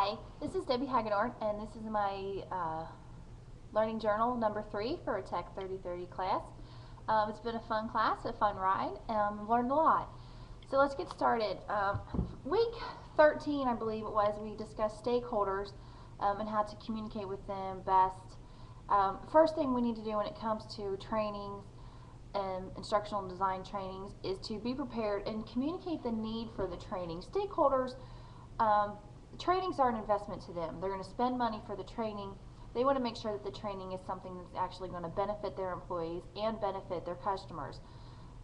Hi, this is Debbie Hagedorn, and this is my learning journal number 3 for a Tech 3030 class. It's been a fun class, a fun ride, and learned a lot. So let's get started. Week 13, I believe it was, we discussed stakeholders and how to communicate with them best. First thing we need to do when it comes to trainings and instructional design trainings is to be prepared and communicate the need for the training. Stakeholders, trainings are an investment to them. They're going to spend money for the training. They want to make sure that the training is something that's actually going to benefit their employees and benefit their customers.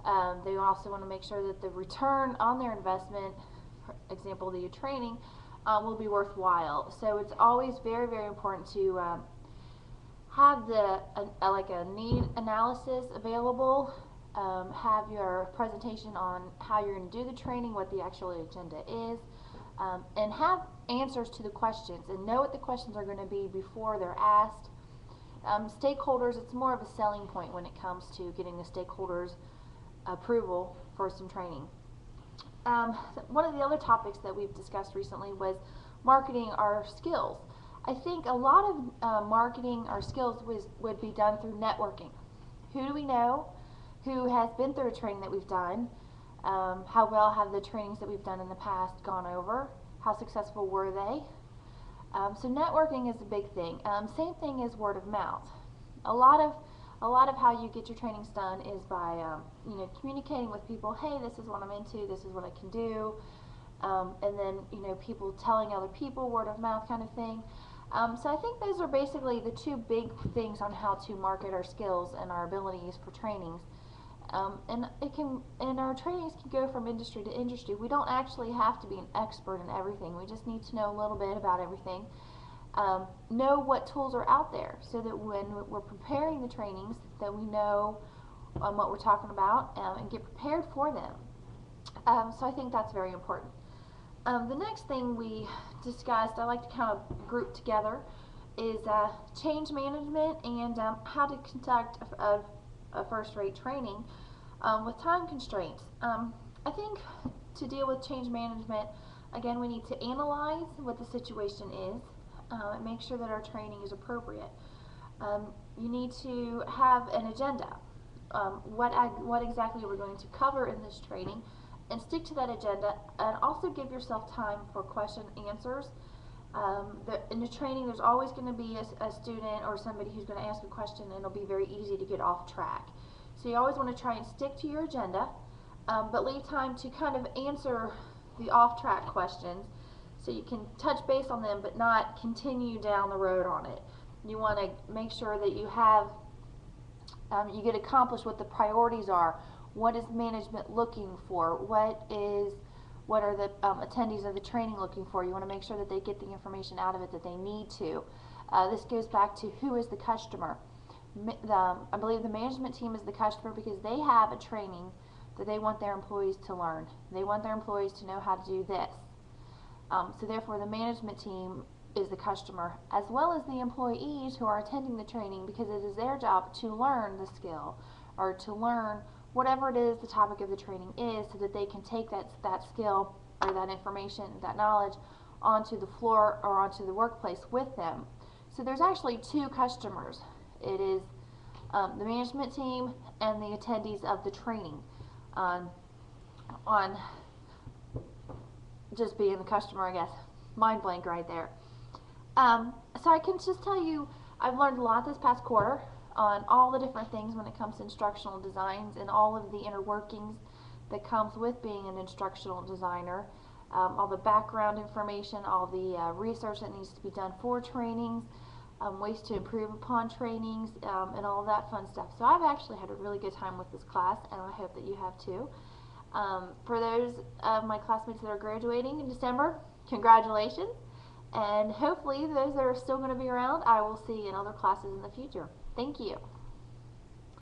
They also want to make sure that the return on their investment, for example, the training, will be worthwhile. So it's always very, very important to have like a need analysis available, have your presentation on how you're going to do the training, what the actual agenda is, and have answers to the questions and know what the questions are going to be before they're asked. Stakeholders, it's more of a selling point when it comes to getting the stakeholders' approval for some training. One of the other topics that we've discussed recently was marketing our skills. I think a lot of marketing our skills would be done through networking. Who do we know? Who has been through a training that we've done? How well have the trainings that we've done in the past gone over? How successful were they? So networking is a big thing. Same thing as word of mouth. A lot of how you get your trainings done is by communicating with people. Hey, this is what I'm into. This is what I can do. And then people telling other people, word of mouth kind of thing. So I think those are basically the two big things on how to market our skills and our abilities for trainings. And our trainings can go from industry to industry. We don't actually have to be an expert in everything. We just need to know a little bit about everything. Know what tools are out there so that when we're preparing the trainings that we know what we're talking about and get prepared for them. So I think that's very important. The next thing we discussed, I like to kind of group together, is change management and how to conduct a first-rate training with time constraints. I think to deal with change management, again, we need to analyze what the situation is and make sure that our training is appropriate. You need to have an agenda. What exactly we're going to cover in this training, and stick to that agenda, and also give yourself time for question and answers. In the training, there's always going to be a student or somebody who's going to ask a question, and it'll be very easy to get off track. So you always want to try and stick to your agenda, but leave time to kind of answer the off-track questions so you can touch base on them but not continue down the road on it. You want to make sure that you have, you get accomplished what the priorities are. What is management looking for? What are the attendees of the training looking for? You want to make sure that they get the information out of it that they need to. This goes back to who is the customer. I believe the management team is the customer because they have a training that they want their employees to learn. They want their employees to know how to do this. So therefore the management team is the customer, as well as the employees who are attending the training, because it is their job to learn the skill or to learn whatever it is the topic of the training is, so that they can take that skill or that information, that knowledge onto the floor or onto the workplace with them. So there's actually two customers. It is the management team and the attendees of the training on just being the customer, I guess. Mind blank right there. So I can just tell you I've learned a lot this past quarter on all the different things when it comes to instructional designs and all of the inner workings that comes with being an instructional designer, all the background information, all the research that needs to be done for trainings, ways to improve upon trainings, and all of that fun stuff. So I've actually had a really good time with this class, and I hope that you have too. For those of my classmates that are graduating in December, congratulations, and hopefully those that are still going to be around, I will see in other classes in the future. Thank you.